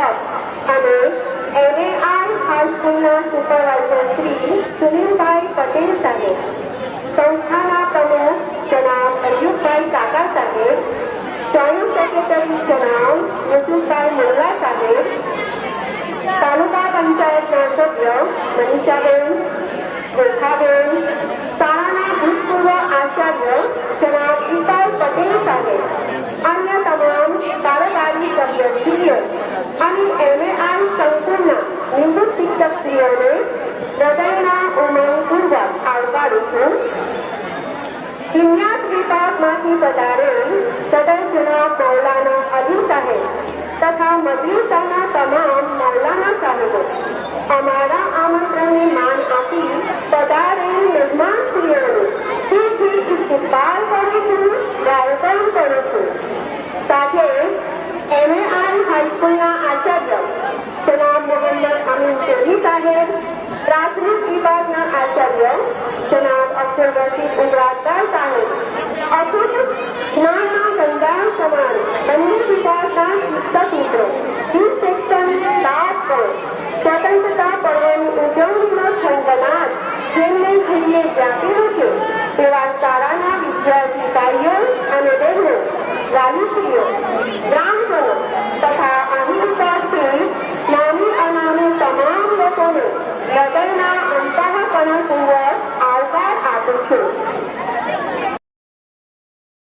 પ્રાધ્યાપક અને MAR હાઈસ્કૂલના supervisor Shri સુનિલભાઈ પટેલ સાહેબ, સંસ્થાના પ્રમુખ જનાબ અયુબભાઈ કાકા સાહેબ, જોઈન્ટ સેક્રેટરી જનાબ યુસુફભાઈ મુલ્લા સાહેબ, તાલુકા પંચાયતના સભ્ય મનીષાબેન, રેખાબેન, શાળાના ભૂતપૂર્વ આચાર્ય જનાબ ઇપાલ પટેલ સાહેબ, અન્ય તમામ કાર્યકારી સભ્યશ્રીઓ અને MAR સંકુલના નિવૃત્ત શિક્ષકશ્રીઓને હૃદયના ઉમંગપૂર્વક આવકારું છું. ઇતિહાસ વિભાગમાંથી પધારેલ સદર જનાબ મૌલાના અલી સાહેબ તથા મદરસાના તમામ મૌલાના સાહેબો, અમારા આમંત્રણને માન આપી પધારેલ મહેમાનશ્રીઓને દિલથી ઇસ્તકબાલ કરું છું, વેલકમ કરું છું. સાથે MAR હાઈસ્કૂલના આચાર્ય જનાબ મોહમ્મદ અમીન ચૌધરી સાહેબ, પ્રાથમિક વિભાગના આચાર્ય જનાબ અબ્દુલ રશીદ ઉમરાતદાર સાહેબ, અખૂટ જ્ઞાનના ગંગા સમાન બંને વિભાગના શિક્ષક મિત્રો, યુથ સેક્શન 7 પર સ્વતંત્રતા પર્વની ઉજવણીનો થનગનાટ જેમને જોઈએ વ્યાપેલો છે તેવા શાળાના વિદ્યાર્થી ભાઈઓ અને બહેનો, વાલીશ્રીઓ, ગ્રામજનો તથા અહીં ઉપસ્થિત નાની અનામી તમામ લોકોને હૃદયના અંતઃકરણપૂર્વક આવકાર આપું છું.